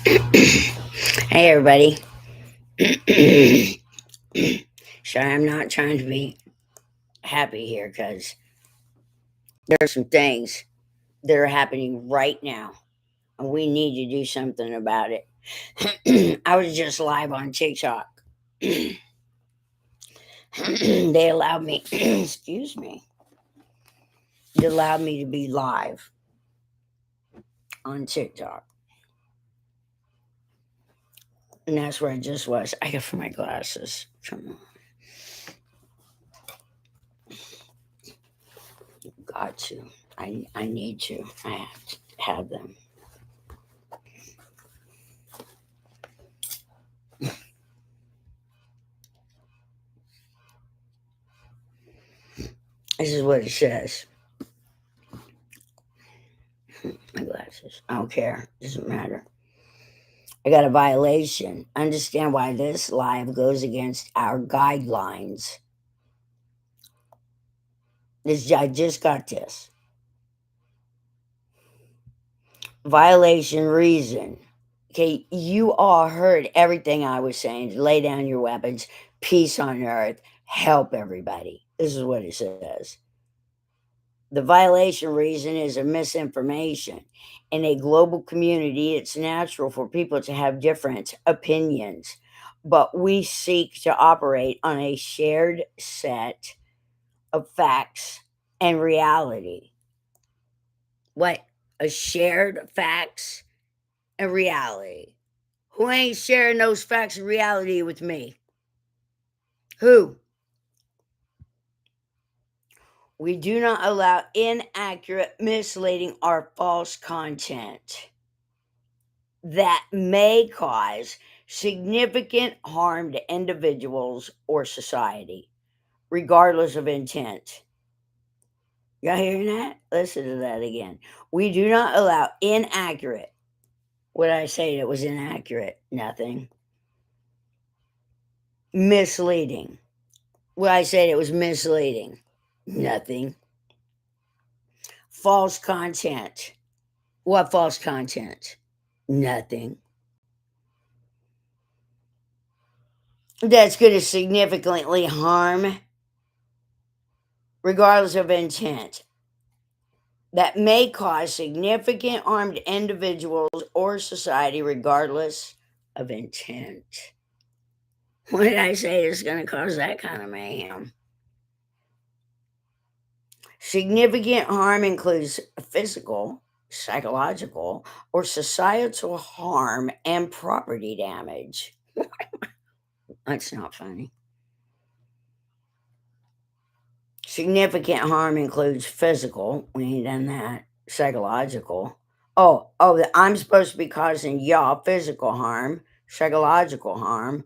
Hey, everybody. Sorry, I'm not trying to be happy here because there's some things that are happening right now, and we need to do something about it. I was just live on TikTok. They allowed me, excuse me, they allowed me to be live on TikTok. And that's where I just was. I got for my glasses. Come on. Got to. I need to. I have to have them. This is what it says. My glasses. I don't care. Doesn't matter. I got a violation. Understand why this live goes against our guidelines. I just got this. Violation reason. Okay, you all heard everything I was saying. Lay down your weapons, peace on earth, help everybody. This is what it says. The violation reason is a misinformation. In a global community, it's natural for people to have different opinions, but we seek to operate on a shared set of facts and reality. What? A shared facts and reality. Who ain't sharing those facts and reality with me? Who? We do not allow inaccurate, misleading, or false content that may cause significant harm to individuals or society, regardless of intent. Y'all hearing that? Listen to that again. We do not allow inaccurate. What did I say that was inaccurate? Nothing. Misleading. What I said it was misleading? Nothing. False content. What false content? Nothing. That's going to significantly harm, regardless of intent, that may cause significant harm to individuals or society, regardless of intent. What did I say is going to cause that kind of mayhem? Significant harm includes physical, psychological, or societal harm and property damage. That's not funny. Significant harm includes physical. We ain't done that. Psychological. I'm supposed to be causing y'all physical harm, psychological harm,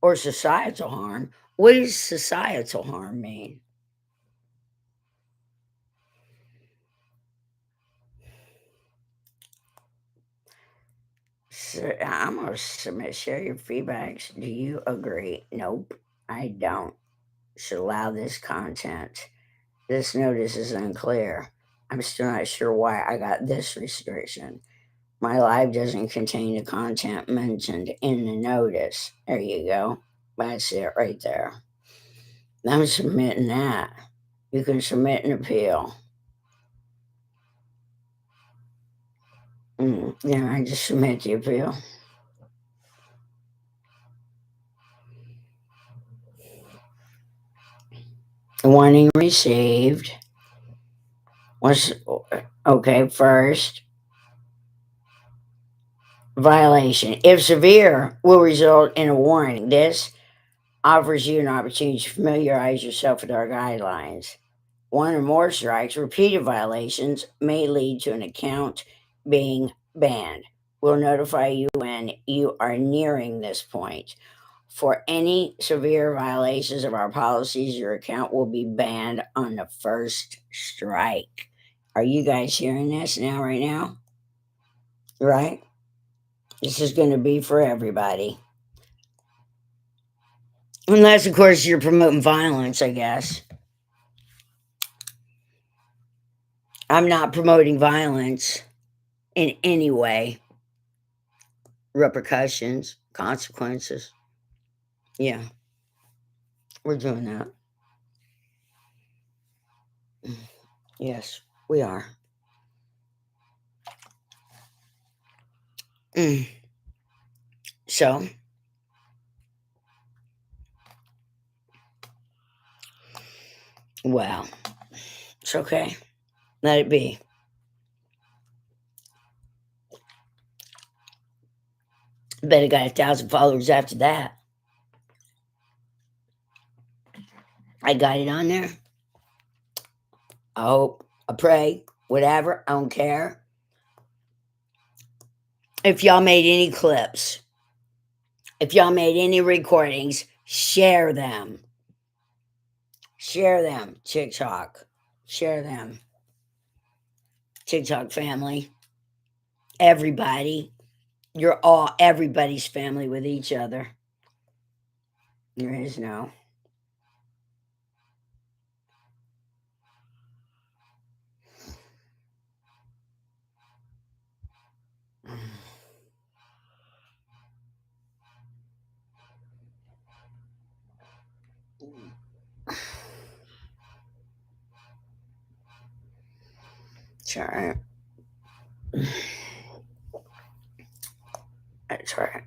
or societal harm. What does societal harm mean? So I'm gonna submit. Share your feedbacks. Do you agree? Nope, I don't. Should allow this content. This notice is unclear. I'm still not sure why I got this restriction. My live doesn't contain the content mentioned in the notice. There you go. That's it right there. I'm submitting that. You can submit an appeal. Yeah, I just submit the appeal. Warning received. What's okay? First, violation. If severe, will result in a warning. This offers you an opportunity to familiarize yourself with our guidelines. One or more strikes, repeated violations may lead to an account being banned. We'll notify you when you are nearing this point. For any severe violations of our policies, your account will be banned on the first strike. Are you guys hearing this now, right now? Right? This is going to be for everybody. Unless, of course, you're promoting violence, I guess. I'm not promoting violence in any way. repercussions, consequences. Yeah, we're doing that. Yes, we are. Mm. So, well, it's okay. Let it be. Bet I got 1,000 followers after that. I got it on there. I hope, I pray, whatever. I don't care. If y'all made any clips, if y'all made any recordings, share them. Share them, TikTok. Share them. TikTok family. Everybody. You're all everybody's family with each other. There is no. It's all right. That's all right.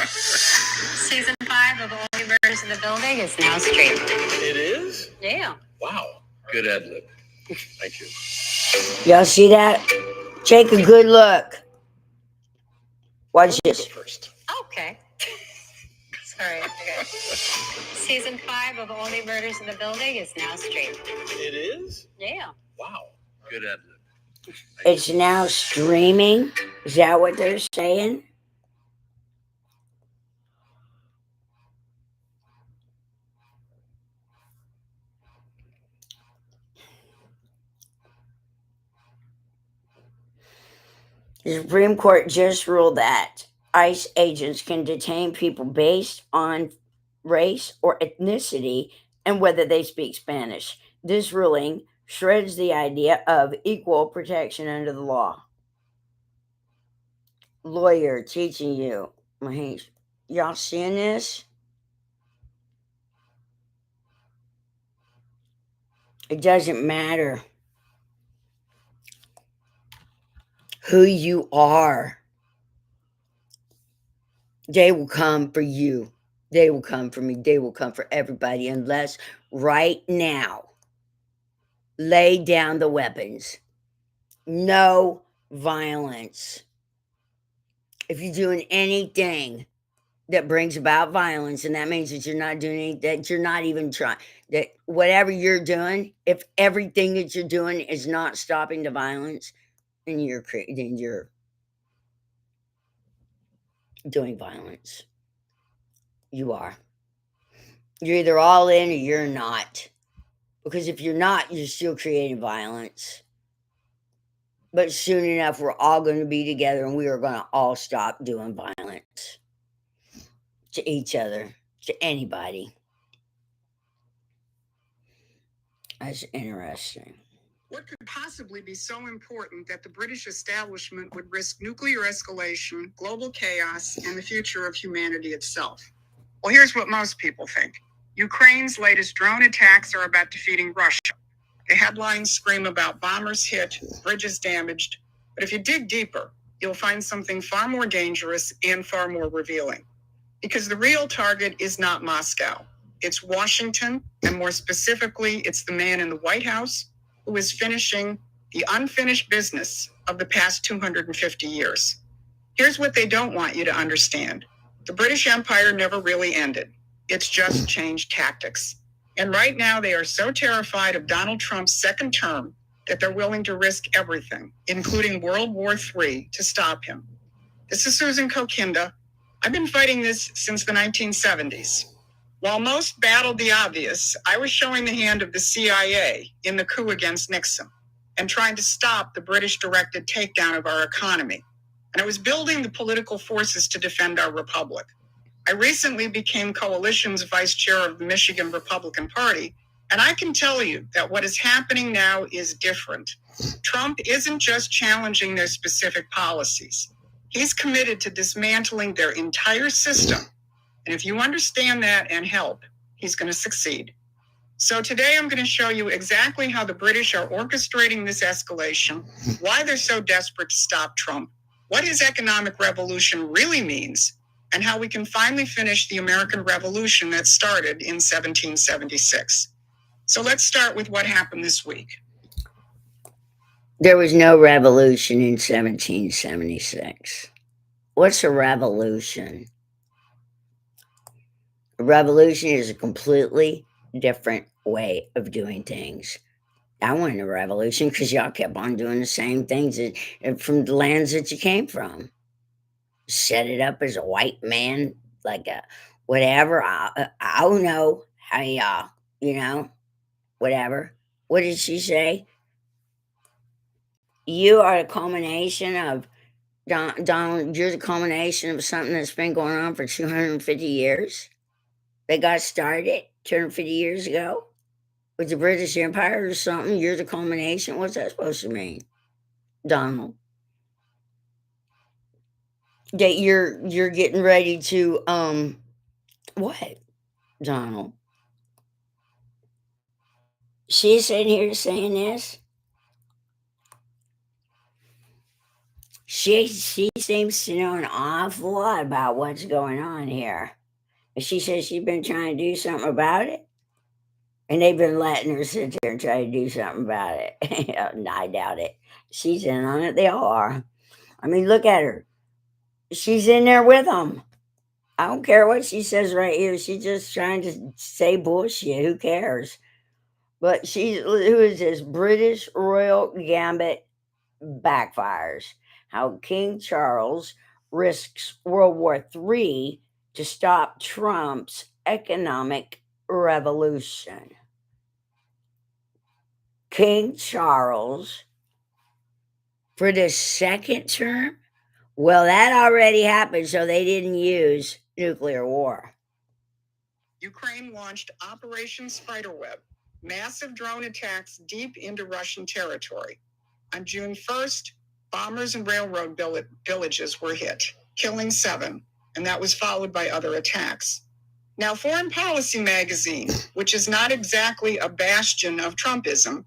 Season 5 of Only Murders in the Building is now streaming. It is? Yeah. Wow. Good ad lib. Thank you. Y'all see that? Take a good look. Watch this. First. Okay. Sorry. Okay. Season 5 of Only Murders in the Building is now streaming. It is? Yeah. Wow. Good ad lib. It's now streaming. Is that what they're saying? The Supreme Court just ruled that ICE agents can detain people based on race or ethnicity and whether they speak Spanish. This ruling shreds the idea of equal protection under the law. Lawyer teaching you. Mahesh, y'all seeing this? It doesn't matter who you are. They will come for you. They will come for me. They will come for everybody unless right now lay down the weapons. No violence. If you're doing anything that brings about violence, and that means that you're not doing anything, that you're not even trying, that whatever you're doing, if everything that you're doing is not stopping the violence, then you're doing violence. You are. You're either all in or you're not. Because if you're not, you're still creating violence. But soon enough, we're all going to be together and we are going to all stop doing violence to each other, to anybody. That's interesting. What could possibly be so important that the British establishment would risk nuclear escalation, global chaos, and the future of humanity itself? Well, here's what most people think. Ukraine's latest drone attacks are about defeating Russia. The headlines scream about bombers hit, bridges damaged. But if you dig deeper, you'll find something far more dangerous and far more revealing. Because the real target is not Moscow. It's Washington, and more specifically, it's the man in the White House who is finishing the unfinished business of the past 250 years. Here's what they don't want you to understand. The British Empire never really ended. It's just changed tactics. And right now they are so terrified of Donald Trump's second term that they're willing to risk everything, including World War III, to stop him. This is Susan Kokinda. I've been fighting this since the 1970s. While most battled the obvious, I was showing the hand of the CIA in the coup against Nixon and trying to stop the British-directed takedown of our economy. And I was building the political forces to defend our republic. I recently became Coalition's vice chair of the Michigan Republican Party, And I can tell you that what is happening now is different. Trump isn't just challenging their specific policies. He's committed to dismantling their entire system. And if you understand that and help, he's going to succeed. So today I'm going to show you exactly how the British are orchestrating this escalation, why they're so desperate to stop Trump, what his economic revolution really means, and how we can finally finish the American Revolution that started in 1776. So let's start with what happened this week. There was no revolution in 1776. What's a revolution? A revolution is a completely different way of doing things. I wanted a revolution because y'all kept on doing the same things from the lands that you came from. Set it up as a white man, like a whatever. I don't know how y'all, whatever. What did she say? You are a culmination of Donald. You're the culmination of something that's been going on for 250 years. They got started 250 years ago with the British Empire or something. You're the culmination. What's that supposed to mean, Donald? That you're getting ready to what, Donald? She's sitting here saying this. She seems to know an awful lot about what's going on here. And she says she's been trying to do something about it. And they've been letting her sit there and try to do something about it. I doubt it. She's in on it. They all are. I mean, look at her. She's in there with them. I don't care what she says right here. She's just trying to say bullshit. Who cares? But who is this? British Royal Gambit backfires. How King Charles risks World War III to stop Trump's economic revolution. King Charles for the second term? Well, that already happened, so they didn't use nuclear war. Ukraine launched Operation Spiderweb, massive drone attacks deep into Russian territory. On June 1st, bombers and railroad villages were hit, killing 7, and that was followed by other attacks. Now, Foreign Policy magazine, which is not exactly a bastion of Trumpism,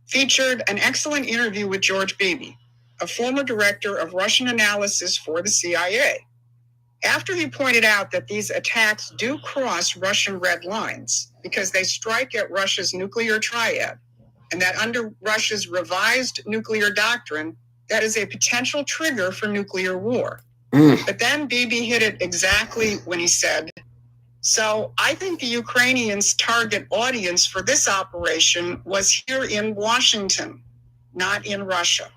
featured an excellent interview with George Beebe, a former director of Russian analysis for the CIA. After he pointed out that these attacks do cross Russian red lines because they strike at Russia's nuclear triad, and that under Russia's revised nuclear doctrine, that is a potential trigger for nuclear war. But then Bibi hit it exactly when he said, so I think the Ukrainians' target audience for this operation was here in Washington, not in Russia.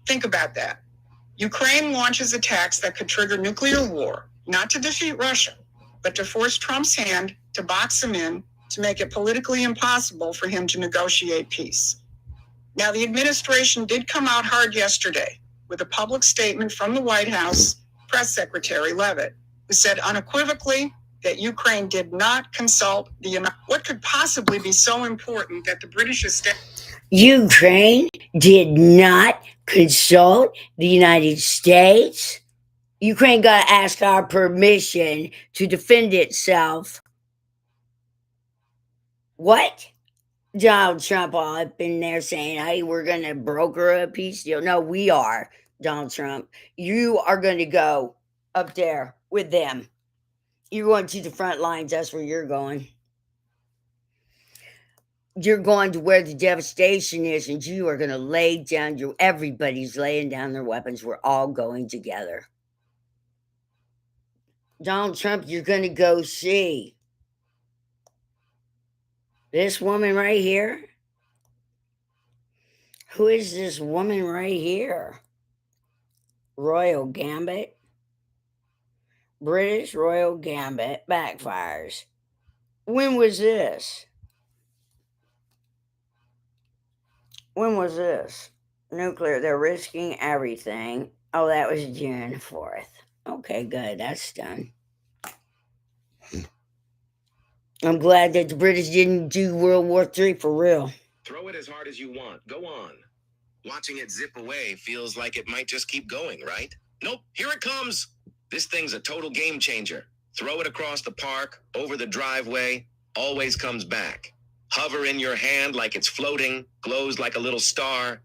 Think about that. Ukraine launches attacks that could trigger nuclear war, not to defeat Russia, but to force Trump's hand, to box him in, to make it politically impossible for him to negotiate peace. Now, the administration did come out hard yesterday with a public statement from the White House Press Secretary Leavitt, who said unequivocally that Ukraine did not consult what could possibly be so important that the British Ukraine did not consult the United States. Ukraine got to ask our permission to defend itself. What? Donald Trump all up in there saying, hey, we're going to broker a peace deal. No, we are, Donald Trump. You are going to go up there with them. You're going to the front lines. That's where you're going. You're going to where the devastation is, and you are going to lay down everybody's laying down their weapons. We're all going together. Donald Trump, you're going to go see this woman right here. Who is this woman right here? Royal Gambit. British Royal Gambit backfires. When was this? When was this? Nuclear, they're risking everything. Oh, that was June 4th. Okay, good. That's done. I'm glad that the British didn't do World War III for real. Throw it as hard as you want. Go on. Watching it zip away feels like it might just keep going, right? Nope, here it comes. This thing's a total game changer. Throw it across the park, over the driveway, always comes back. Hover in your hand like it's floating, glows like a little star.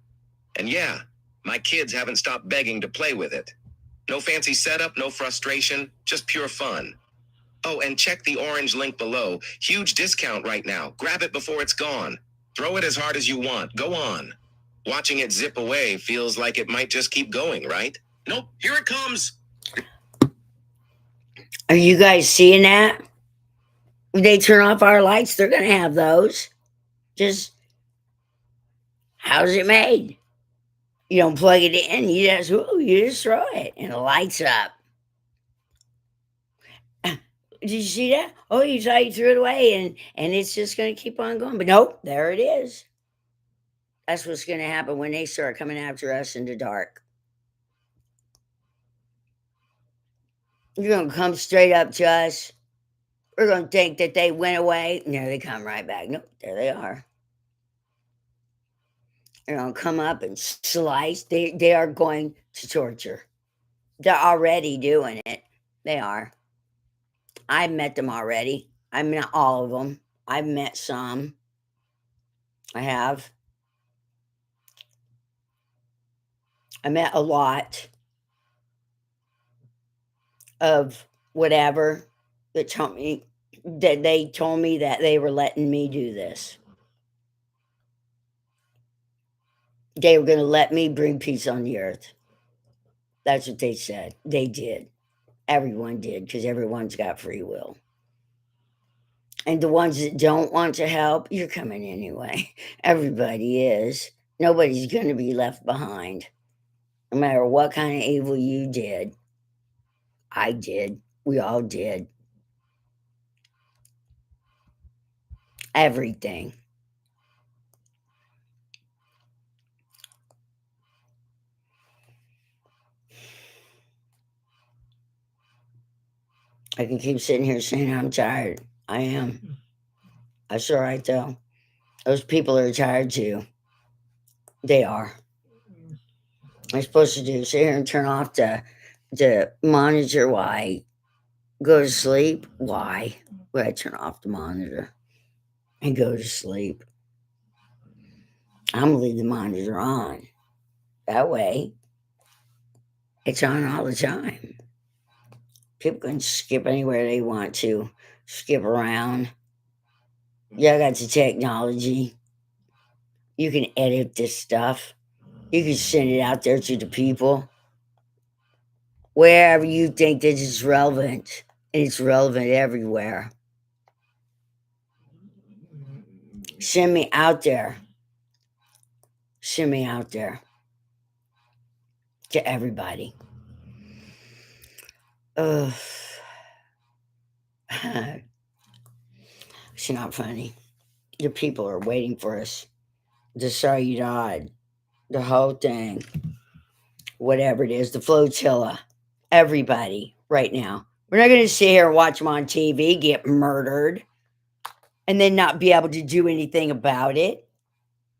And yeah, my kids haven't stopped begging to play with it. No fancy setup, no frustration, just pure fun. Oh, and check the orange link below. Huge discount right now. Grab it before it's gone. Throw it as hard as you want. Go on. Watching it zip away feels like it might just keep going, right? Nope, here it comes. Are you guys seeing that? When they turn off our lights, they're going to have those. Just, how's it made? You don't plug it in, you just throw it and it lights up. Did you see that? Oh, you thought you threw it away and it's just going to keep on going. But nope, there it is. That's what's going to happen when they start coming after us in the dark. You're going to come straight up to us. We're going to think that they went away. No, they come right back. Nope, there they are. They're going to come up and slice. They are going to torture. They're already doing it. They are. I've met them already. I met all of them. I've met some. I have. I met a lot of whatever that they told me that they were letting me do this. They were going to let me bring peace on the earth. That's what they said. They did. Everyone did, because everyone's got free will. And the ones that don't want to help, you're coming anyway. Everybody is. Nobody's going to be left behind. No matter what kind of evil you did. I did. We all did. Everything. I can keep sitting here saying I'm tired. I am. That's all right, though. Those people are tired too. They are. I'm supposed to do sit here and turn off the monitor. Why? Go to sleep? Why would I turn off the monitor and go to sleep? I'm gonna leave the monitor on. That way, it's on all the time. People can skip anywhere they want to, skip around. Yeah, I got the technology. You can edit this stuff. You can send it out there to the people. Wherever you think that it's relevant. And it's relevant everywhere. Send me out there. Send me out there. To everybody. Ugh. It's not funny. The people are waiting for us. The Sayyidad. The whole thing. Whatever it is. The flotilla. Everybody right now. We're not going to sit here and watch them on TV get murdered and then not be able to do anything about it.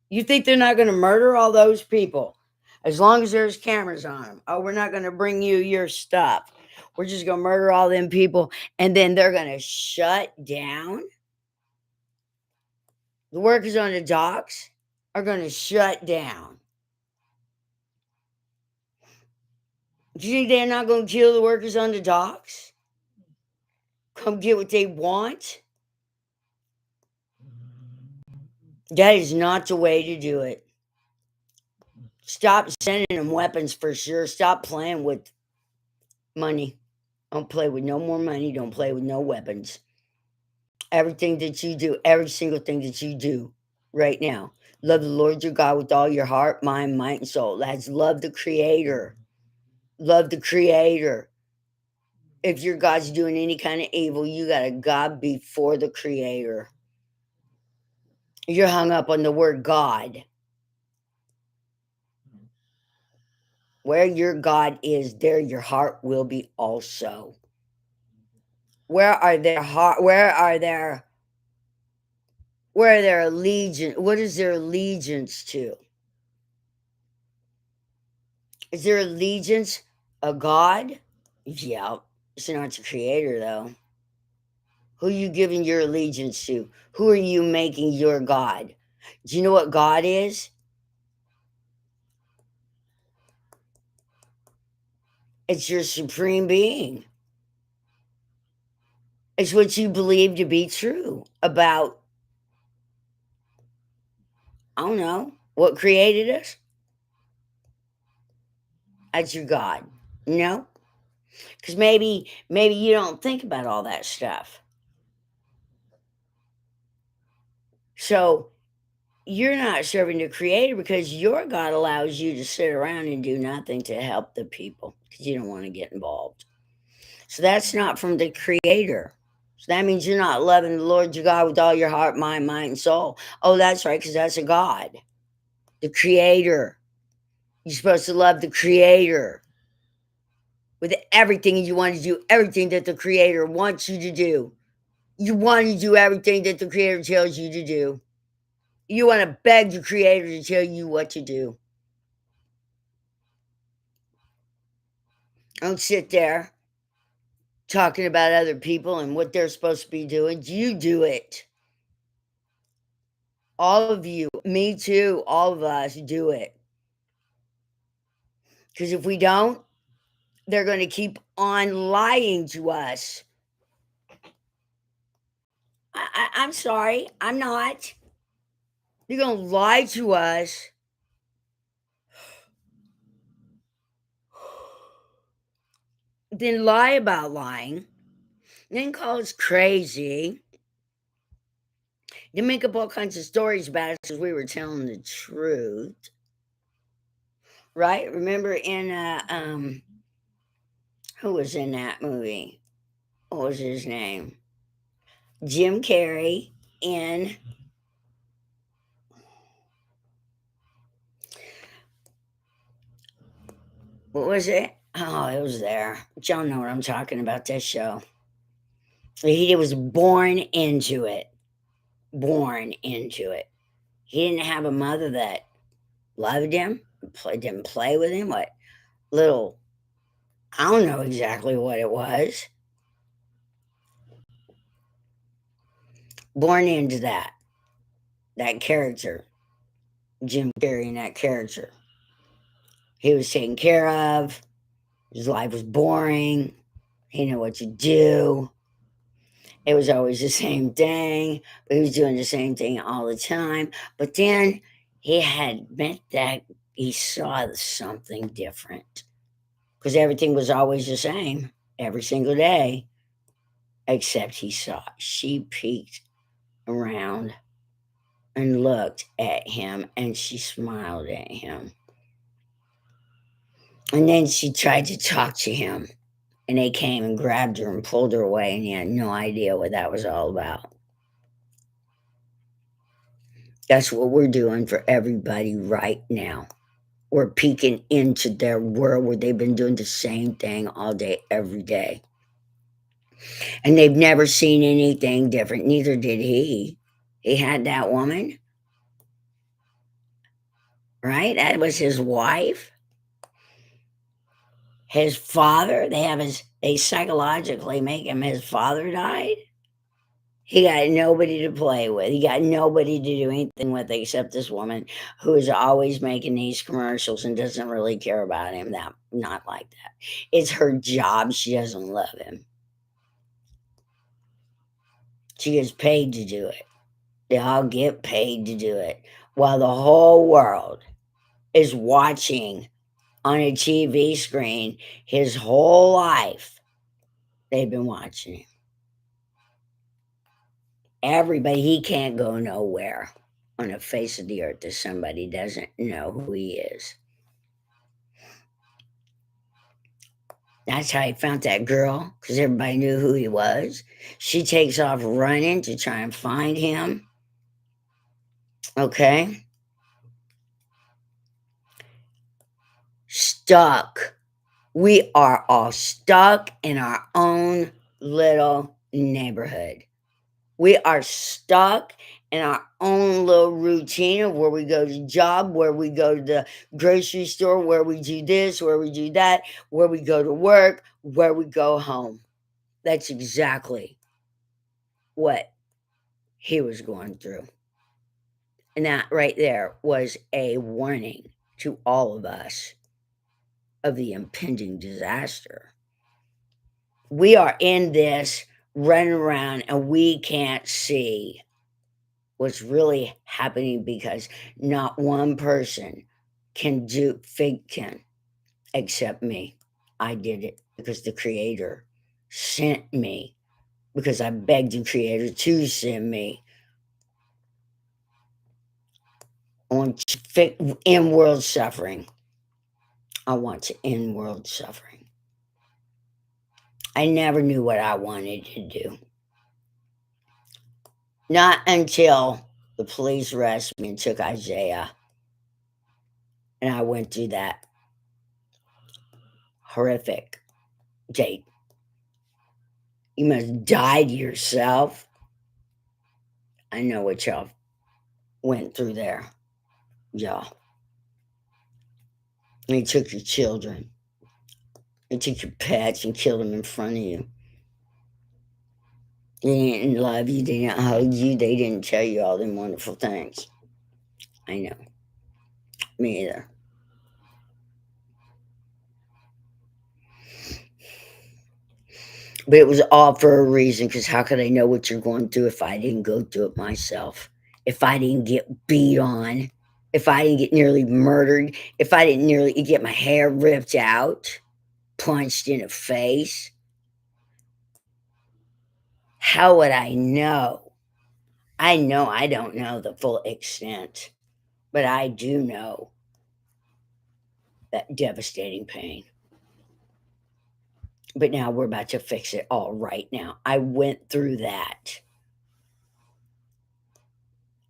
You think they're not going to murder all those people as long as there's cameras on them? Oh, we're not going to bring you your stuff. We're just going to murder all them people and then they're going to shut down. The workers on the docks are going to shut down. Do you think they're not going to kill the workers on the docks? Come get what they want? That is not the way to do it. Stop sending them weapons for sure. Stop playing with money. Don't play with no more money. Don't play with no weapons. Everything that you do, every single thing that you do right now. Love the Lord your God with all your heart, mind, might, and soul. That's love the Creator. Love the Creator. If your God's doing any kind of evil, you got a God before the Creator. You're hung up on the word God. Where your God is, there your heart will be also. Where are their Where their allegiance, what is their allegiance to? Is their allegiance a god? Yeah, it's not the creator though. Who are you giving your allegiance to? Who are you making your god? Do you know what God is? It's your supreme being. It's what you believe to be true about, I don't know, what created us. That's your God. No? Because maybe you don't think about all that stuff. So you're not serving the creator because your God allows you to sit around and do nothing to help the people because you don't want to get involved. So that's not from the creator. So that means you're not loving the Lord your God with all your heart, mind, and soul. Oh, that's right, because that's a God, the creator. You're supposed to love the creator with everything you want to do, everything that the creator wants you to do. You want to do everything that the creator tells you to do. You want to beg the creator to tell you what to do. Don't sit there talking about other people and what they're supposed to be doing. You do it. All of you, me too, all of us do it. Because if we don't, they're going to keep on lying to us. I'm sorry, I'm not. They're going to lie to us. Then lie about lying. Then call us crazy. They make up all kinds of stories about us because we were telling the truth. Right? Remember in who was in that movie? What was his name? Jim Carrey in what was it? Oh, it was there. Y'all know what I'm talking about, this show. He was born into it. Born into it. He didn't have a mother that loved him, didn't play with him. What little, I don't know exactly what it was. Born into that character. Jim Carrey in that character. He was taken care of. His life was boring. He knew what to do. It was always the same thing, but he was doing the same thing all the time. But then he had met that he saw something different because everything was always the same every single day, except he saw she peeked around and looked at him and she smiled at him. And then she tried to talk to him and they came and grabbed her and pulled her away and he had no idea what that was all about. That's what we're doing for everybody right now. We're peeking into their world where they've been doing the same thing all day, every day. And they've never seen anything different. Neither did he. He had that woman, right? That was his wife. His father, they psychologically make him, his father died. He got nobody to play with. He got nobody to do anything with except this woman who is always making these commercials and doesn't really care about him. That not like that. It's her job. She doesn't love him. She gets paid to do it. They all get paid to do it. While the whole world is watching on a TV screen his whole life, they've been watching him. Everybody, he can't go nowhere on the face of the earth if somebody doesn't know who he is. That's how he found that girl, because everybody knew who he was. She takes off running to try and find him. Okay? Stuck. We are all stuck in our own little neighborhood. We are stuck in our own little routine of where we go to job, where we go to the grocery store, where we do this, where we do that, where we go to work, where we go home. That's exactly what he was going through. And that right there was a warning to all of us of the impending disaster. We are in this running around and we can't see what's really happening because not one person can except me. I did it because the creator sent me, because I begged the creator to send me. I want to end world suffering. I want to end world suffering. I never knew what I wanted to do. Not until the police arrested me and took Isaiah. And I went through that horrific date. You must die to yourself. I know what y'all went through there, y'all. They took your children. They took your pets and killed them in front of you. They didn't love you. They didn't hug you. They didn't tell you all them wonderful things. I know. Me either. But it was all for a reason, because how could I know what you're going through if I didn't go through it myself? If I didn't get beat on? If I didn't get nearly murdered? If I didn't nearly get my hair ripped out? Punched in the face? How would I know? I know I don't know the full extent, but I do know that devastating pain. But now we're about to fix it all right now. I went through that.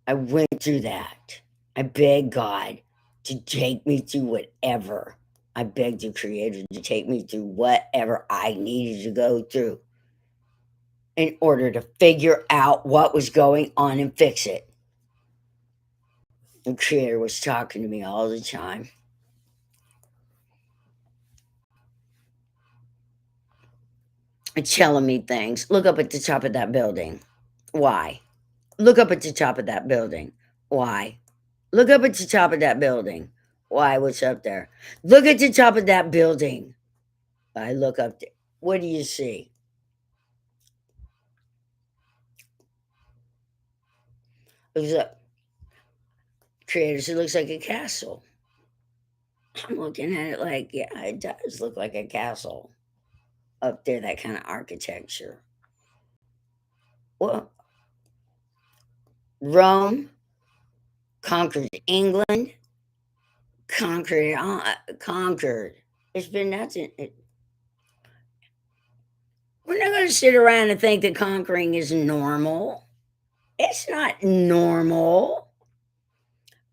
I went through that. I begged God to take me through whatever. I begged the Creator to take me through whatever I needed to go through in order to figure out what was going on and fix it. The Creator was talking to me all the time. And telling me things. Look up at the top of that building. Why? Look up at the top of that building. Why? Look up at the top of that building. Why? What's up there? Look at the top of that building. I look up there. What do you see? Looks up. Creators, it looks like a castle. I'm looking at it like, yeah, it does look like a castle up there, that kind of architecture. Well, Rome conquered England, conquered. It's been nothing. We're not going to sit around and think that conquering is normal. It's not normal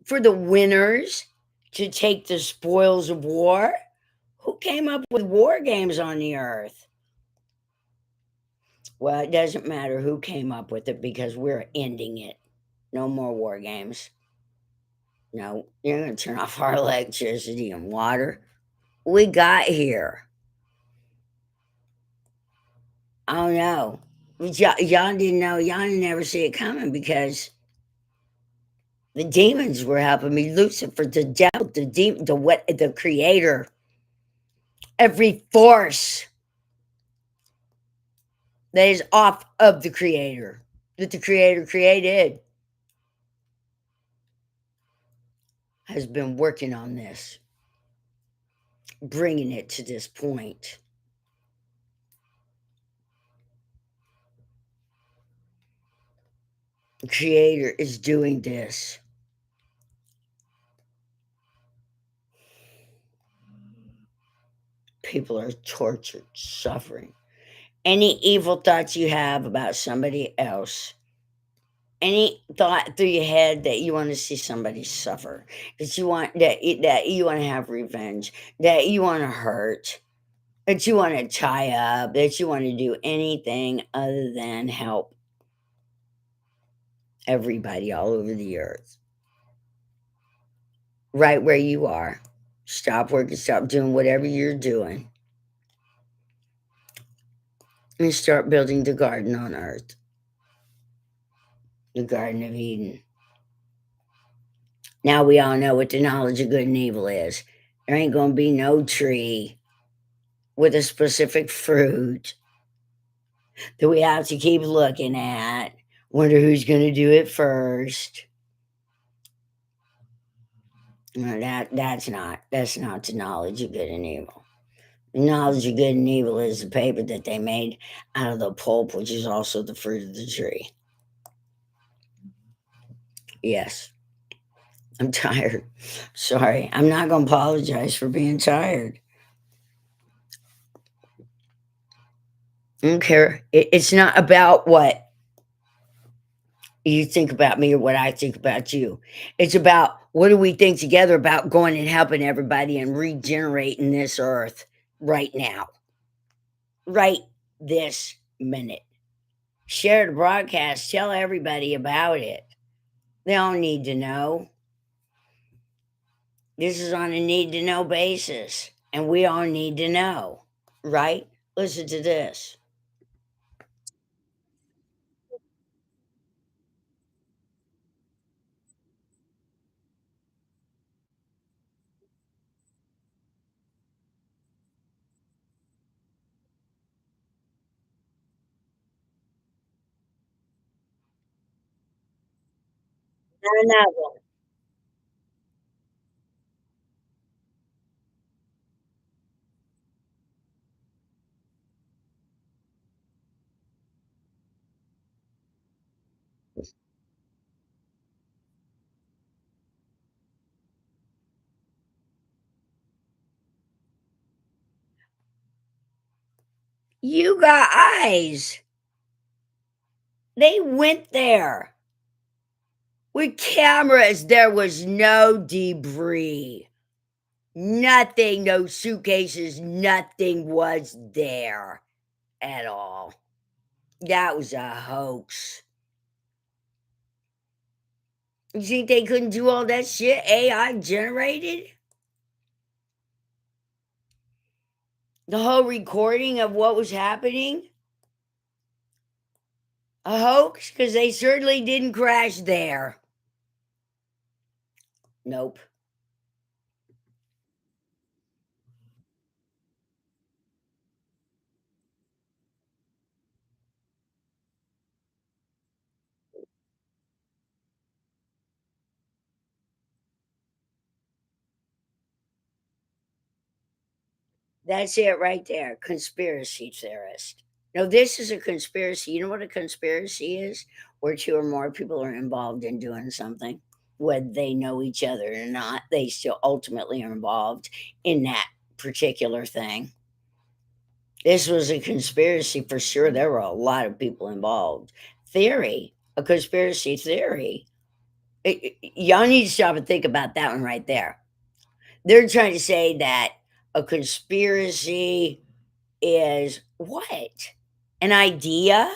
for the winners to take the spoils of war. Who came up with war games on the earth? Well, it doesn't matter who came up with it, because we're ending it. No more war games. No, you're going to turn off our electricity and water. We got here. Oh no. Y'all didn't know. Y'all didn't ever see it coming, because the demons were helping me. Lucifer, the devil, the creator. Every force that is off of the creator, that the creator created, has been working on this, bringing it to this point. The creator is doing this. People are tortured, suffering. Any evil thoughts you have about somebody else, any thought through your head that you want to see somebody suffer, that you want that you want to have revenge, that you want to hurt, that you want to tie up, that you want to do anything other than help, Everybody all over the earth, right where you are. Stop working, stop doing whatever you're doing, and start building the garden on earth, the Garden of Eden. Now we all know what the knowledge of good and evil is. There ain't going to be no tree with a specific fruit that we have to keep looking at. Wonder who's going to do it first. No, that's not the knowledge of good and evil. The knowledge of good and evil is the paper that they made out of the pulp, which is also the fruit of the tree. Yes, I'm tired. Sorry, I'm not going to apologize for being tired. I don't care. It's not about what you think about me or what I think about you. It's about what do we think together about going and helping everybody and regenerating this earth right now, right this minute. Share the broadcast, tell everybody about it. They all need to know. This is on a need to know basis, and we all need to know, right? Listen to this. Another. You got eyes. They went there with cameras. There was no debris. Nothing, no suitcases, nothing was there at all. That was a hoax. You think they couldn't do all that shit AI generated? The whole recording of what was happening? A hoax? Because they certainly didn't crash there. Nope. That's it right there. Conspiracy theorist. No, this is a conspiracy. You know what a conspiracy is? Where two or more people are involved in doing something, whether they know each other or not, they still ultimately are involved in that particular thing. This was a conspiracy for sure. There were a lot of people involved. Theory, a conspiracy theory. Y'all need to stop and think about that one right there. They're trying to say that a conspiracy is what? An idea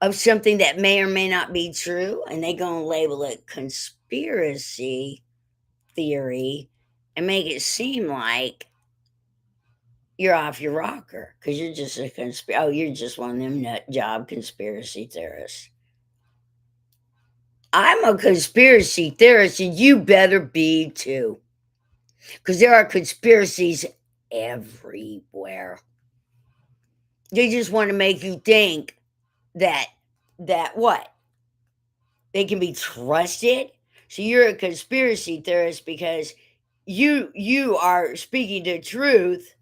of something that may or may not be true, and they gonna label it conspiracy theory and make it seem like you're off your rocker because you're just a you're just one of them nut job conspiracy theorists. I'm a conspiracy theorist, and you better be too, because there are conspiracies everywhere. They just want to make you think that what? They can be trusted. So you're a conspiracy theorist because you are speaking the truth,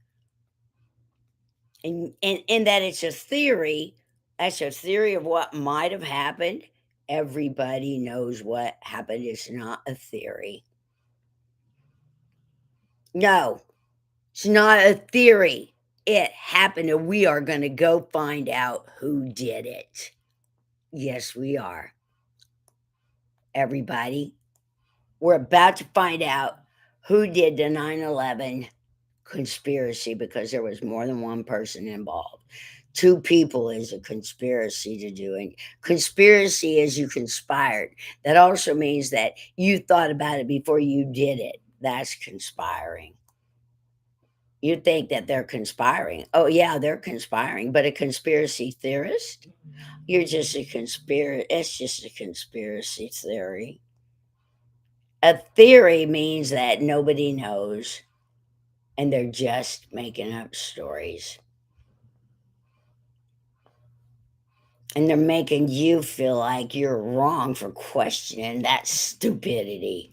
and that it's a theory. That's a theory of what might have happened. Everybody knows what happened. It's not a theory. No, it's not a theory. It happened, and we are going to go find out who did it. Yes, we are. Everybody, we're about to find out who did the 9/11 conspiracy because there was more than one person involved. Two people is a conspiracy to do it. Conspiracy is you conspired. That also means that you thought about it before you did it. That's conspiring. You think that they're conspiring. Oh, yeah, they're conspiring, but a conspiracy theorist? You're just a conspiracy. It's just a conspiracy theory. A theory means that nobody knows and they're just making up stories. And they're making you feel like you're wrong for questioning that stupidity.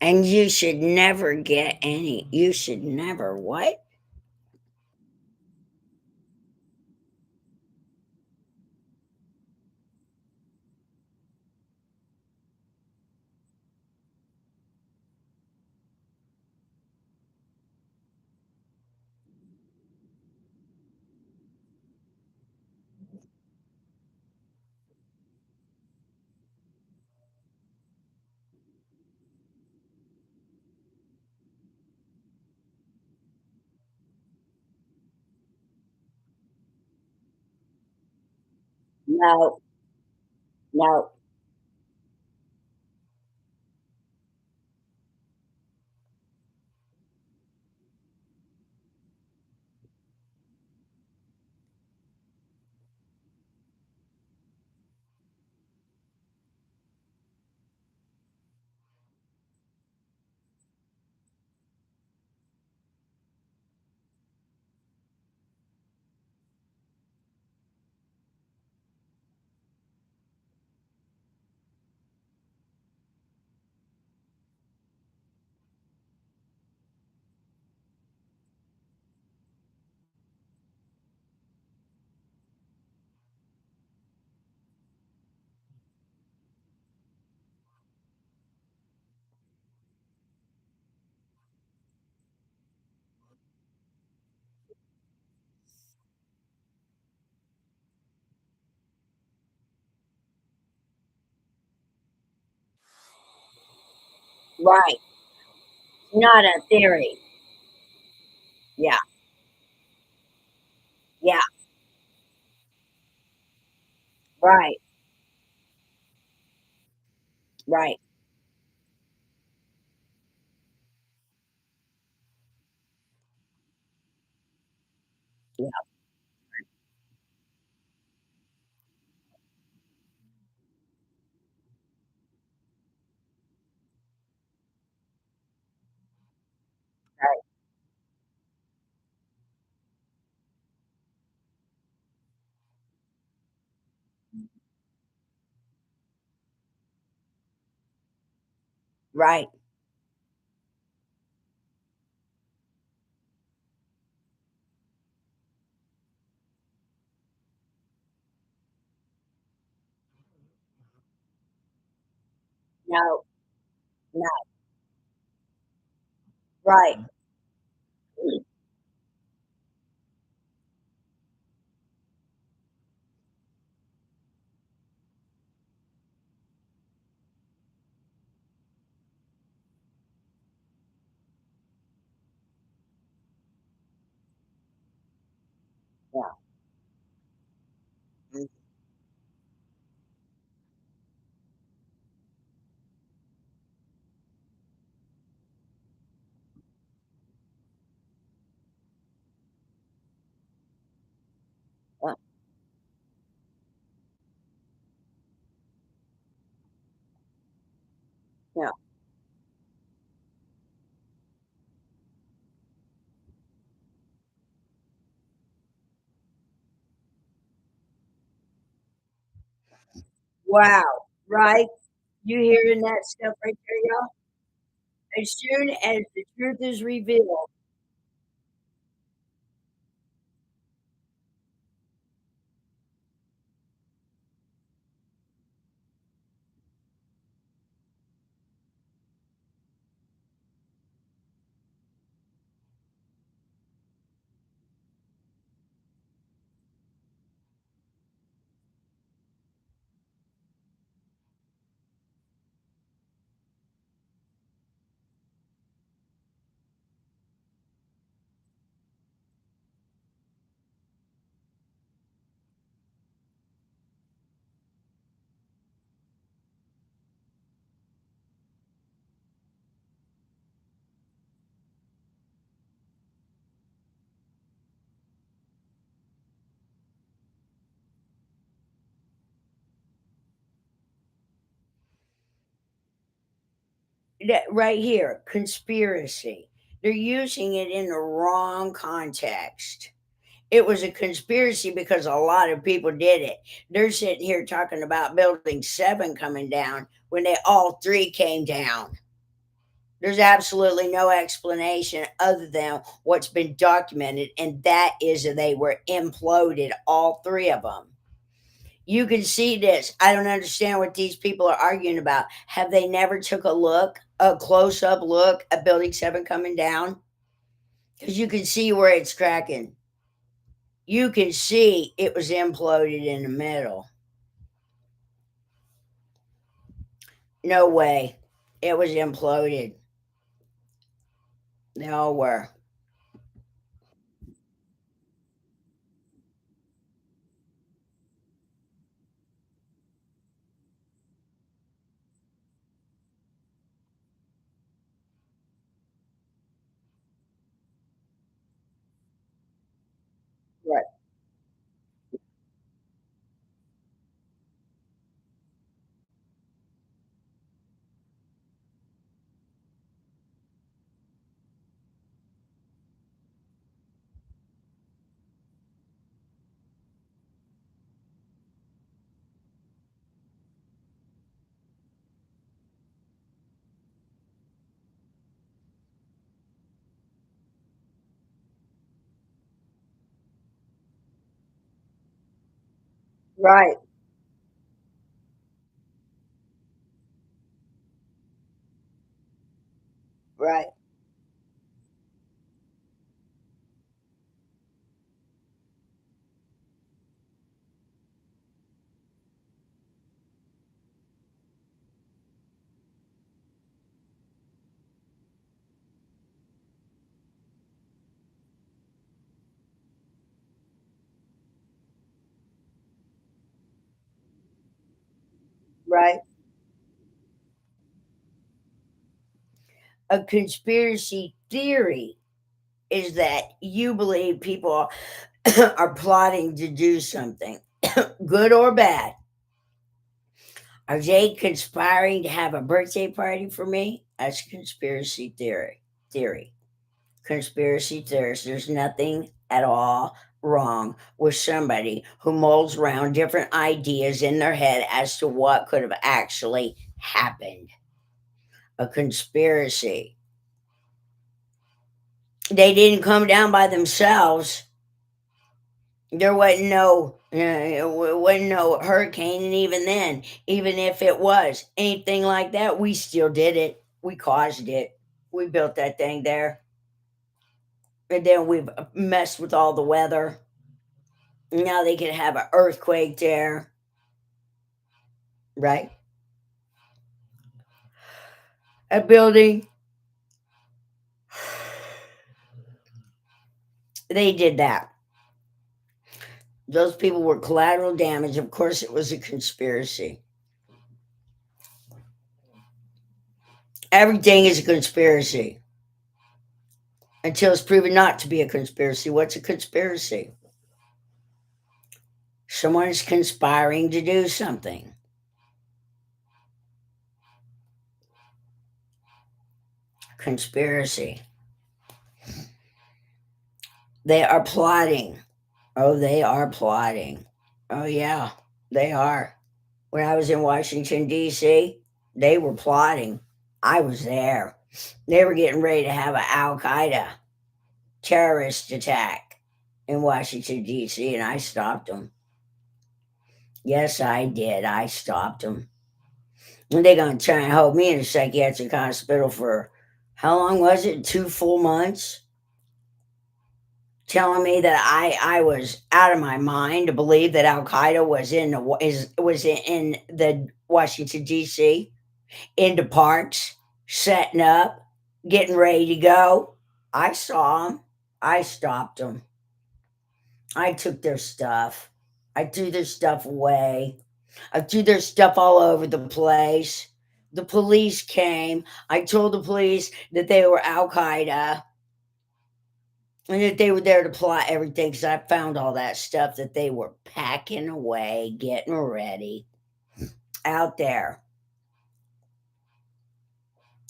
And you should never get any, you should never what? No, no, right. Not a theory. Yeah, yeah, right, right. Yeah, right, right. No, no, right. Yeah, mm, yeah, yeah. Wow, right? You hearing that stuff right there, y'all? As soon as the truth is revealed, right here, conspiracy. They're using it in the wrong context. It was a conspiracy because a lot of people did it. They're sitting here talking about building seven coming down when they all three came down. There's absolutely no explanation other than what's been documented, and that is that they were imploded, all three of them. You can see this. I don't understand what these people are arguing about. Have they never took a look, a close up look at Building 7 coming down? Because you can see where it's cracking. You can see it was imploded in the middle. No way. It was imploded. They all were. Right. Right. Right. Right. A conspiracy theory is that you believe people are plotting to do something, good or bad. Are they conspiring to have a birthday party for me? That's conspiracy theory. Theory. Conspiracy theorists. There's nothing at all wrong with somebody who molds around different ideas in their head as to what could have actually happened. A conspiracy. They didn't come down by themselves. There wasn't no hurricane, and even then, even if it was anything like that, we still did it. We caused it. We built that thing there, and then we've messed with all the weather. Now they could have an earthquake there, right? A building. They did that. Those people were collateral damage. Of course, it was a conspiracy. Everything is a conspiracy until it's proven not to be a conspiracy. What's a conspiracy? Someone is conspiring to do something. Conspiracy. They are plotting. Oh, they are plotting. Oh, yeah, they are. When I was in Washington, D.C., they were plotting. I was there. They were getting ready to have an Al Qaeda terrorist attack in Washington, D.C., and I stopped them. Yes, I did. I stopped them. And they're going to try and hold me in a psychiatric hospital for how long was it? 2 full months? Telling me that I was out of my mind to believe that Al Qaeda was in the was in the Washington D.C. into parks, setting up, getting ready to go. I saw them. I stopped them. I took their stuff. I threw their stuff away. I threw their stuff all over the place. The police came. I told the police that they were Al Qaeda and that they were there to plot everything because I found all that stuff that they were packing away, getting ready out there.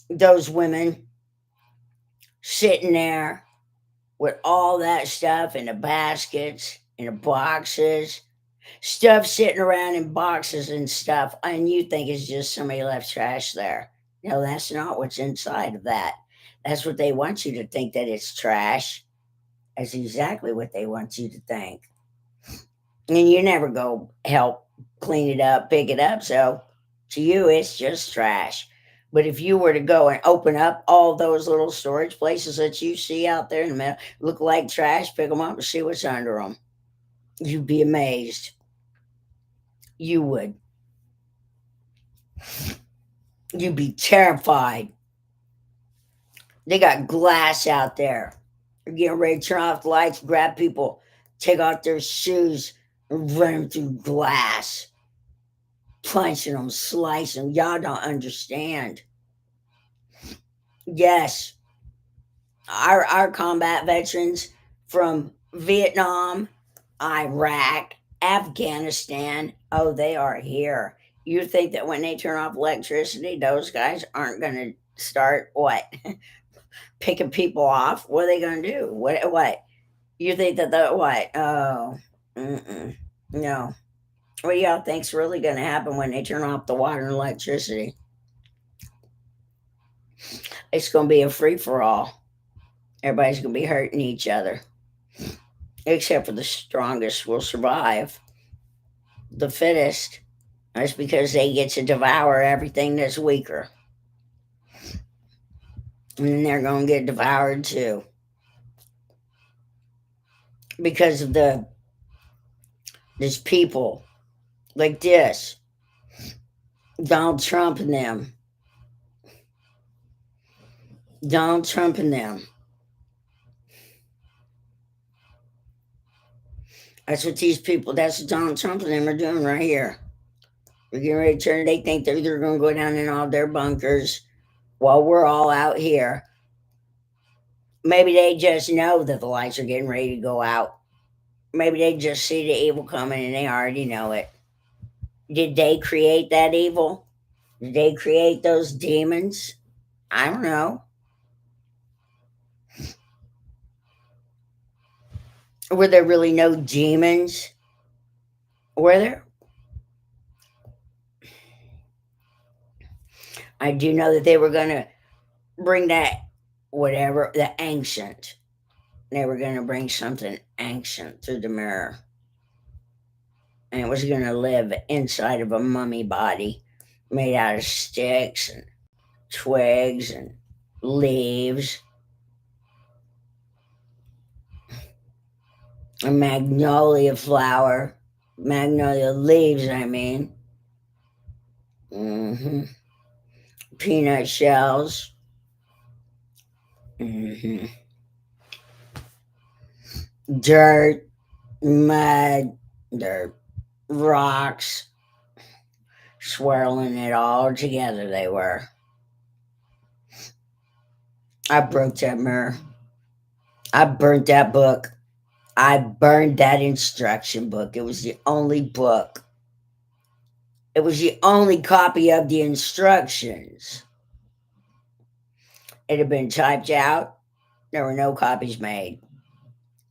Those women sitting there with all that stuff in the baskets, in the boxes, stuff sitting around in boxes and stuff, and you think it's just somebody left trash there. No, that's not what's inside of that. That's what they want you to think, that it's trash. That's exactly what they want you to think. And you never go help clean it up, pick it up. So to you, it's just trash. But if you were to go and open up all those little storage places that you see out there in the middle, look like trash, pick them up and see what's under them, you'd be amazed. You would. You'd be terrified. They got glass out there. They're getting ready to turn off the lights, grab people, take off their shoes, and run them through glass, punching them, slicing them. Y'all don't understand. Yes, our combat veterans from Vietnam, Iraq, Afghanistan, oh, they are here. You think that when they turn off electricity, those guys aren't going to start what? Picking people off? What are they going to do? What? You think that the what? Oh, mm-mm. No. What do y'all think's really going to happen when they turn off the water and electricity? It's going to be a free for all. Everybody's going to be hurting each other, except for the strongest will survive. The fittest. That's because they get to devour everything that's weaker. And then they're going to get devoured too. Because of these people like this. Donald Trump and them. Donald Trump and them. That's what these people, that's what Donald Trump and them are doing right here. They're getting ready to turn, they think they're going to go down in all their bunkers while we're all out here. Maybe they just know that the lights are getting ready to go out. Maybe they just see the evil coming and they already know it. Did they create that evil? Did they create those demons? I don't know. Were there really no demons? Were there? I do know that they were going to bring that, whatever, the ancient. They were going to bring something ancient through the mirror. And it was going to live inside of a mummy body made out of sticks and twigs and leaves. A magnolia flower. Magnolia leaves, I mean. Hmm. Peanut shells. Hmm. Dirt, mud, dirt, rocks, swirling it all together they were. I broke that mirror. I burnt that book. I burned that instruction book. It was the only book. It was the only copy of the instructions. It had been typed out. There were no copies made.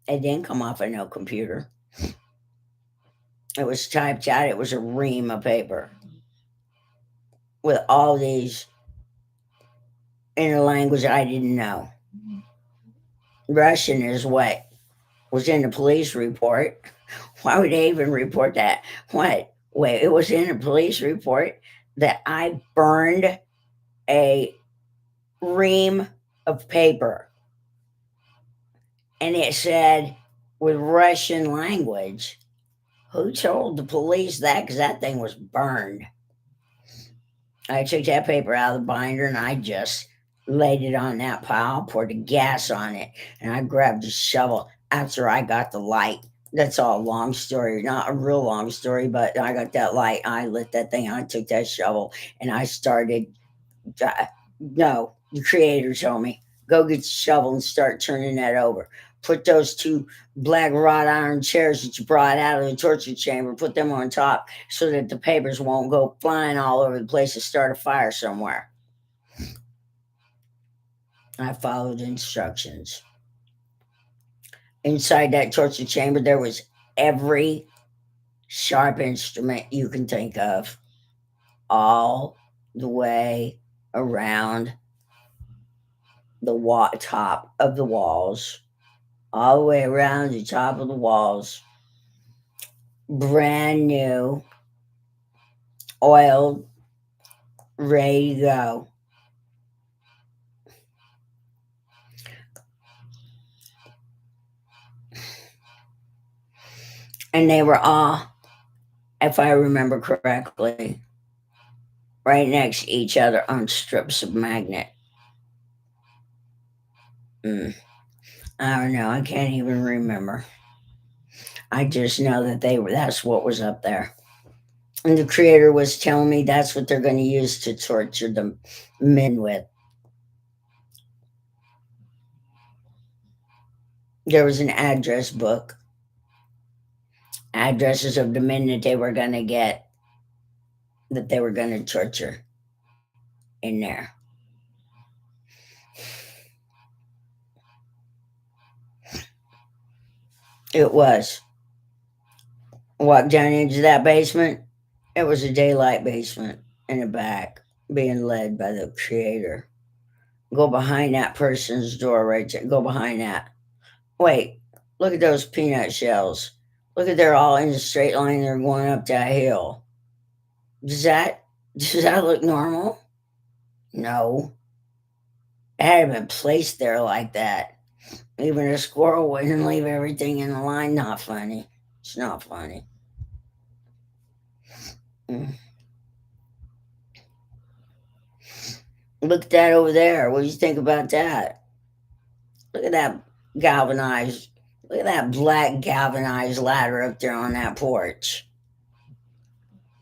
It didn't come off of no computer. It was typed out. It was a ream of paper with all these in a language I didn't know. Russian is what was in the police report. Why would they even report that? What? Wait, it was in a police report that I burned a ream of paper. And it said with Russian language. Who told the police that? Because that thing was burned. I took that paper out of the binder and I just laid it on that pile, poured the gas on it, and I grabbed a shovel after I got the light. That's all a long story, not a real long story, but I got that light. I lit that thing. I took that shovel and I started. No, the creator told me, go get the shovel and start turning that over. Put those two black wrought iron chairs that you brought out of the torture chamber, put them on top so that the papers won't go flying all over the place and start a fire somewhere. I followed instructions. Inside that torture chamber, there was every sharp instrument you can think of, all the way around the top of the walls, all the way around the top of the walls, brand new, oiled, ready to go. And they were all, if I remember correctly, right next to each other on strips of magnet. Mm, I don't know. I can't even remember. I just know that that's what was up there. And the creator was telling me that's what they're going to use to torture the men with. There was an address book, addresses of the men that they were going to get, that they were going to torture in there. It was. Walked down into that basement. It was a daylight basement in the back, being led by the creator. Go behind that person's door right there. Go behind that. Wait, look at those peanut shells. Look at they're all in a straight line. They're going up that hill. Does that does that look normal? No. It had been placed there like that. Even a squirrel wouldn't leave everything in the line. Not funny. It's not funny. Mm. Look at that over there. What do you think about that? Look at that galvanized. Look at that black galvanized ladder up there on that porch.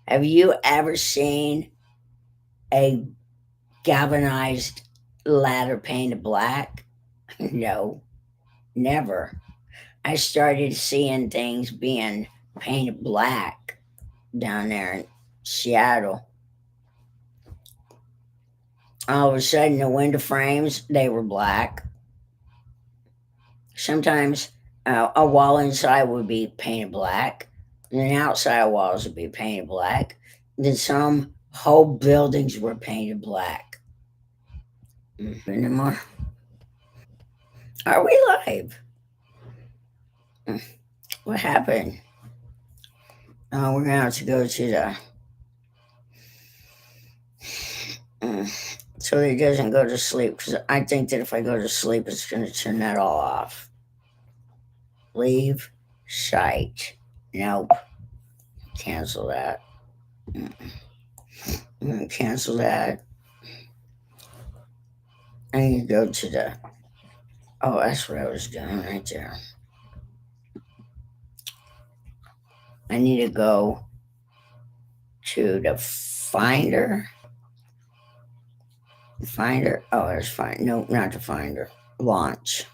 Have you ever seen a galvanized ladder painted black? No, never. I started seeing things being painted black down there in Seattle. All of a sudden, the window frames, they were black. Sometimes a wall inside would be painted black, and then outside walls would be painted black. Then some whole buildings were painted black. Anymore? Are we live? What happened? We're gonna have to go to the so that he doesn't go to sleep, because I think that if I go to sleep, it's gonna turn that all off. Leave site. Nope. Cancel that. I'm gonna cancel that. I need to go to the. Oh, that's what I was doing right there. I need to go to the Finder. Finder. Oh, there's Finder. Nope, not the Finder. Launch.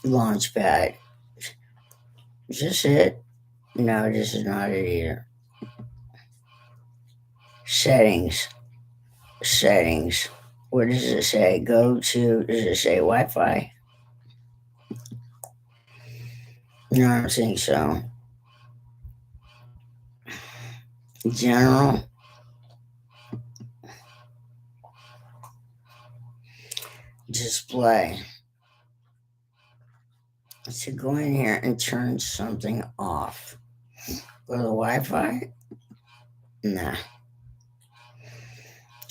Launchpad. Is this it? No, this is not it either. Settings. Settings. What does it say? Go to. Does it say Wi Fi? No, I don't think so. General. Display. I should go in here and turn something off. Go to the Wi Fi? Nah.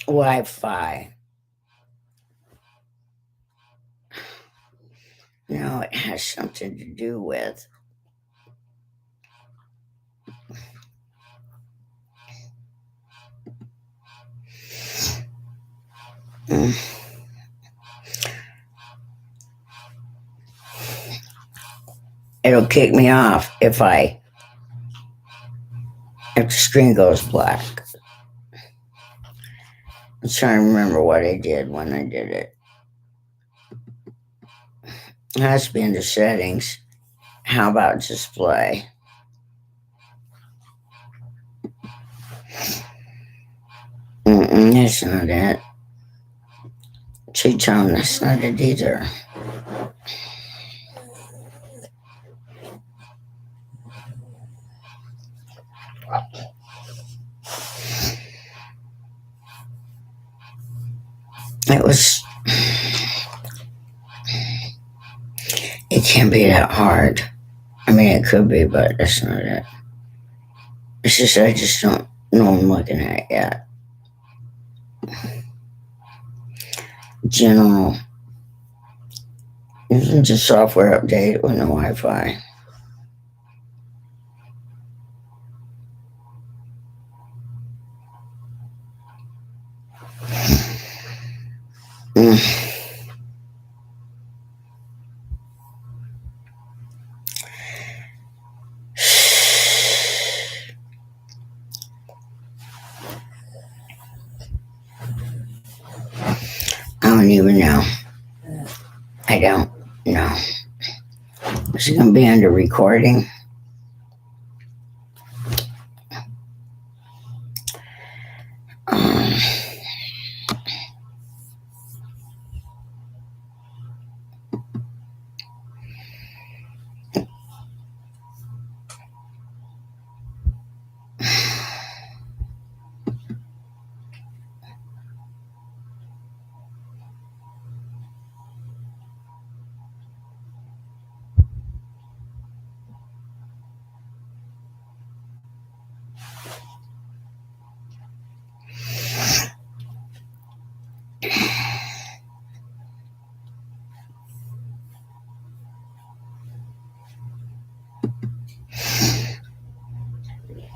Wi Fi. No, it has something to do with. It'll kick me off if the screen goes black. I'm trying to remember what I did when I did it. It has to be under settings. How about display? That's not it. Two-tone, that's not it either. It was. It can't be that hard. I mean, it could be, but that's not it. It's just I just don't know what I'm looking at yet. General. This is a software update with no Wi-Fi. Mm. I don't even know. I don't know. Is it going to be under recording? Um,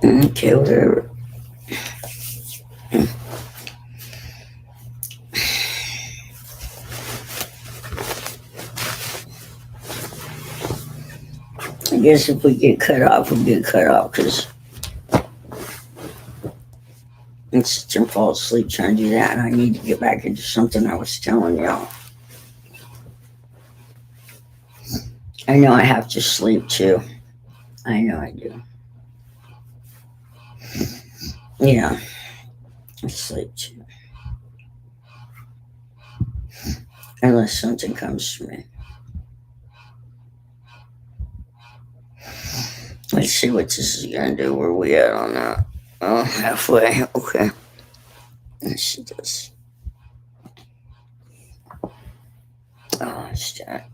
okay, whatever. I guess if we get cut off, we'll get cut off because it's to fall asleep trying to do that. And I need to get back into something I was telling y'all. I know I have to sleep too. I know I do. Yeah, I sleep too. Unless something comes to me. Let's see what this is gonna do. Where we at on that? Oh, halfway. Okay. Let's see this. Oh, it's that.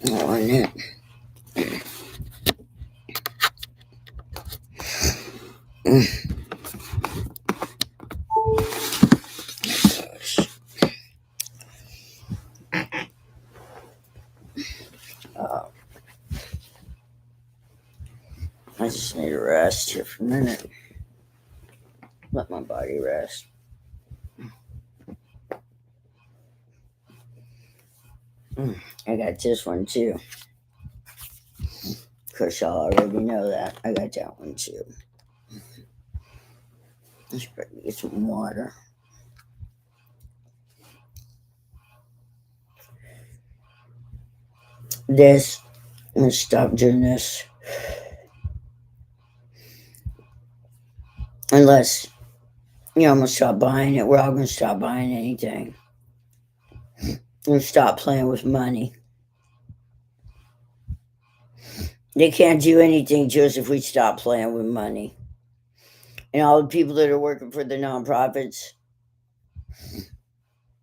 Oh, and it. Mm. Uh, I just need to rest here for a minute. Let my body rest. I got this one too. Of course, y'all already know that. I got that one too. Let's get some water. This, I'm gonna stop doing this. Unless, I'm gonna stop buying it. We're all gonna stop buying anything. We'll stop playing with money. They can't do anything to us if we stop playing with money. And all the people that are working for the nonprofits,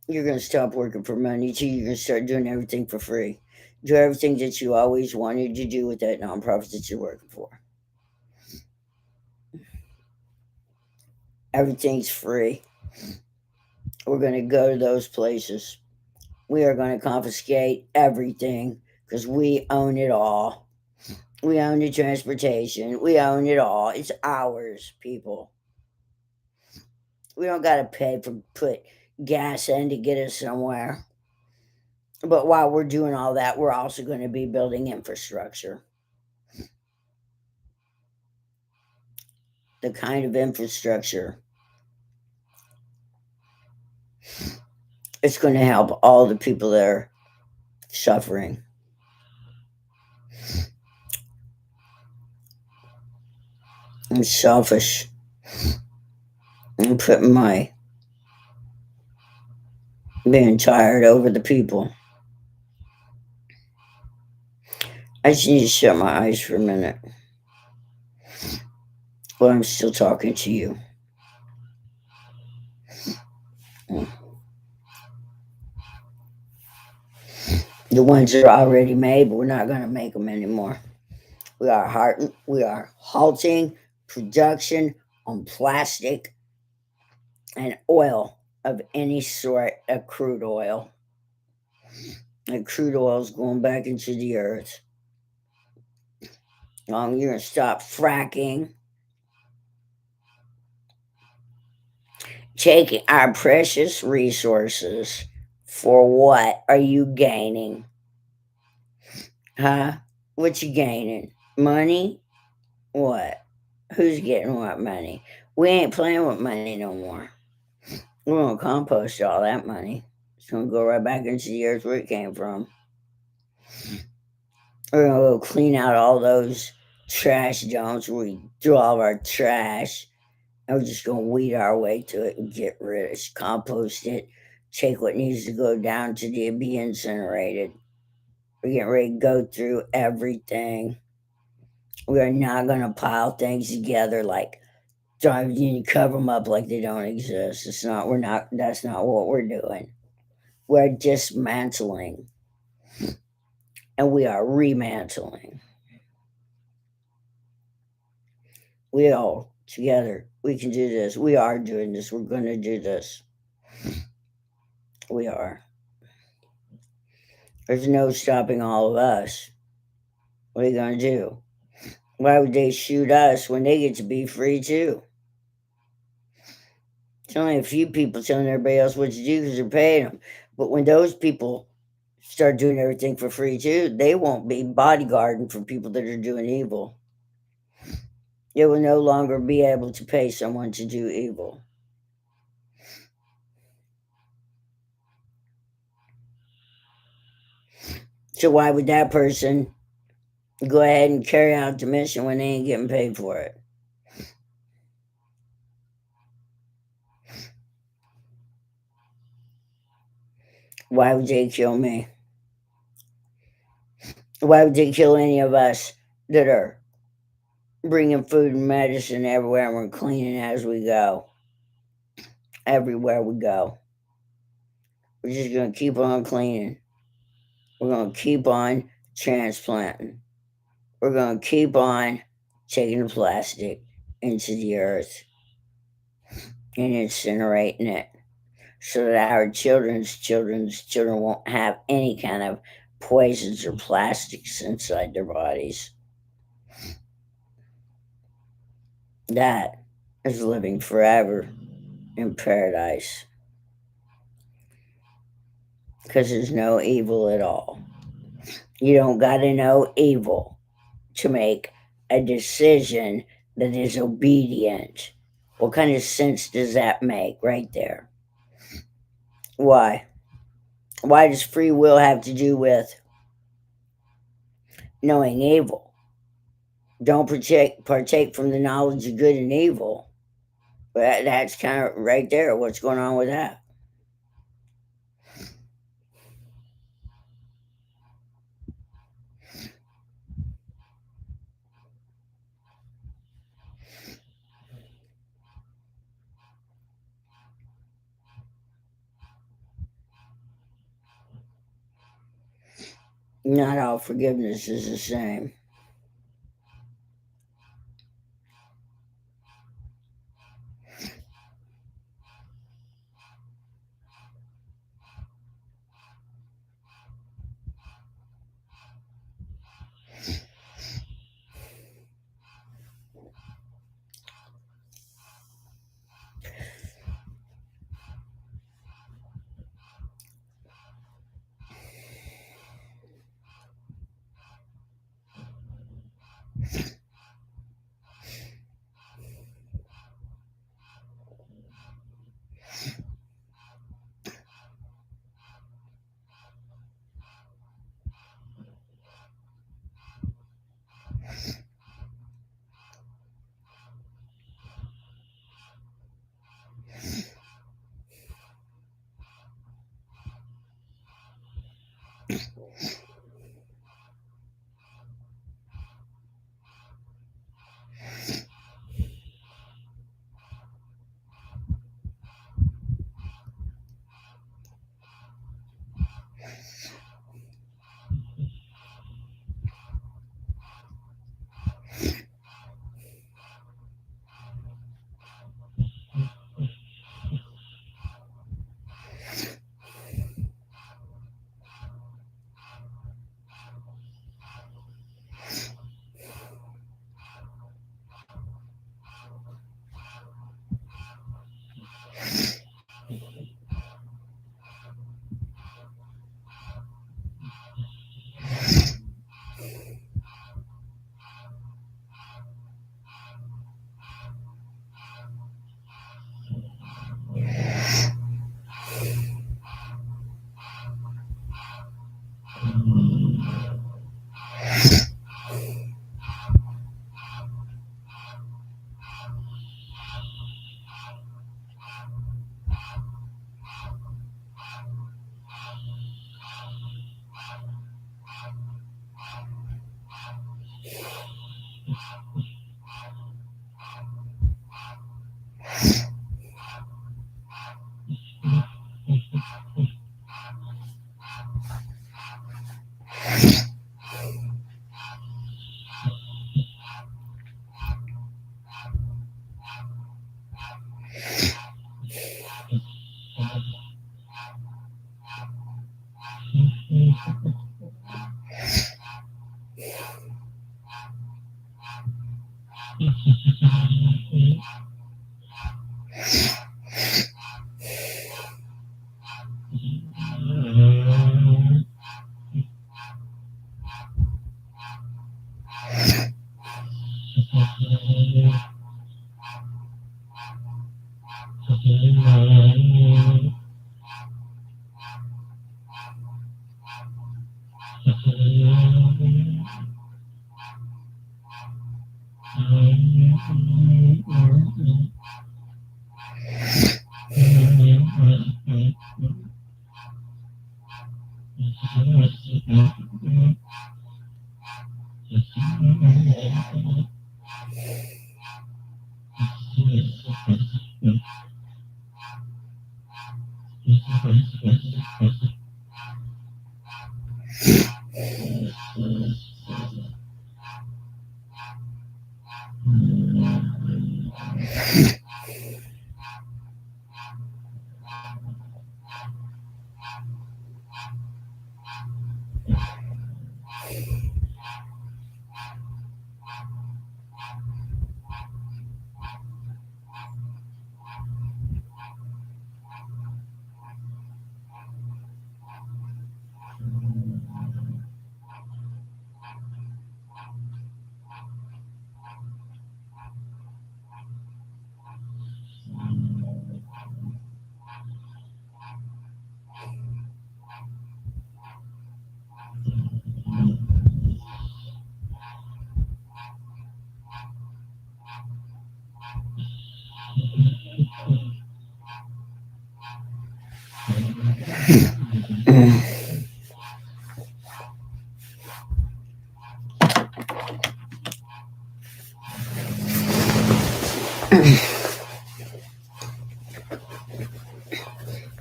you're going to stop working for money too. You're going to start doing everything for free. Do everything that you always wanted to do with that nonprofit that you're working for. Everything's free. We're going to go to those places. We are going to confiscate everything because we own it all. We own the transportation. We own it all. It's ours, people. We don't got to pay for put gas in to get us somewhere. But while we're doing all that, we're also going to be building infrastructure. The kind of infrastructure it's going to help all the people that are suffering. I'm selfish. I'm putting my being tired over the people. I just need to shut my eyes for a minute. But I'm still talking to you. The ones that are already made, but we're not going to make them anymore. We are halting production on plastic and oil of any sort of crude oil. And crude oil is going back into the earth. You're going to stop fracking, taking our precious resources. For what are you gaining? Huh? What you gaining? Money? What? Who's getting what money? We ain't playing with money no more. We're gonna compost all that money. It's gonna go right back into the earth where it came from. We're gonna go clean out all those trash dumps where we throw all of our trash, and we're just gonna weed our way to it and get rid of it, compost it, take what needs to go down to be incinerated. We're getting ready to go through everything. We are not gonna pile things together like you cover them up like they don't exist. It's not. We're not. That's not what we're doing. We're dismantling, and we are remantling. We all together. We can do this. We are doing this. We're going to do this. We are. There's no stopping all of us. What are you going to do? Why would they shoot us when they get to be free too? It's only a few people telling everybody else what to do because they're paying them. But when those people start doing everything for free too, they won't be bodyguarding for people that are doing evil. They will no longer be able to pay someone to do evil. So why would that person go ahead and carry out the mission when they ain't getting paid for it? Why would they kill me? Why would they kill any of us that are bringing food and medicine everywhere and we're cleaning as we go? Everywhere we go. We're just going to keep on cleaning. We're going to keep on transplanting. We're going to keep on taking the plastic into the earth and incinerating it so that our children's children won't have any kind of poisons or plastics inside their bodies. That is living forever in paradise because there's no evil at all. You don't got to know evil to make a decision that is obedient. What kind of sense does that make right there? Why? Why does free will have to do with knowing evil? Don't partake from the knowledge of good and evil. That's kind of right there. What's going on with that? Not all forgiveness is the same.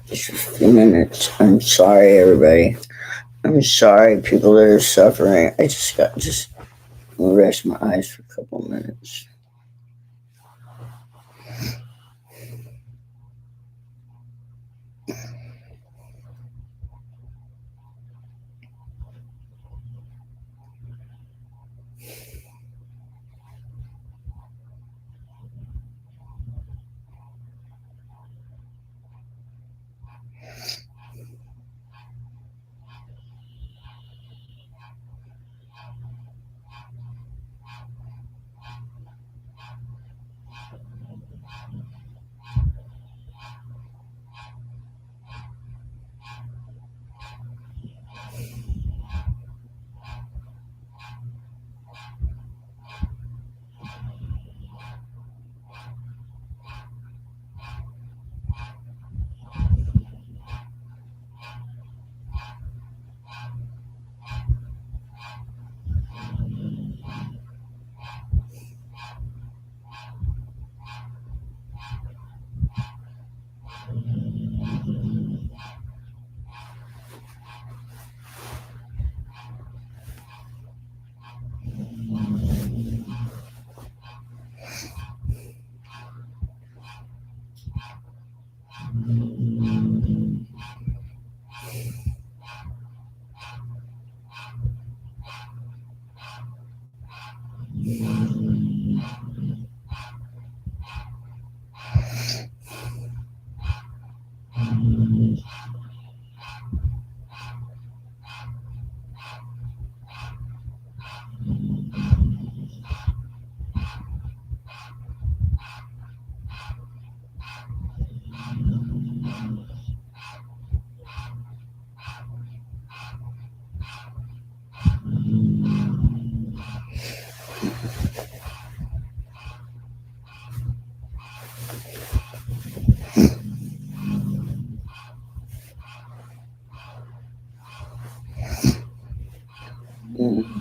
Just a few minutes. I'm sorry, everybody. I'm sorry, people that are suffering. I just rest my eyes for a couple minutes. Mm.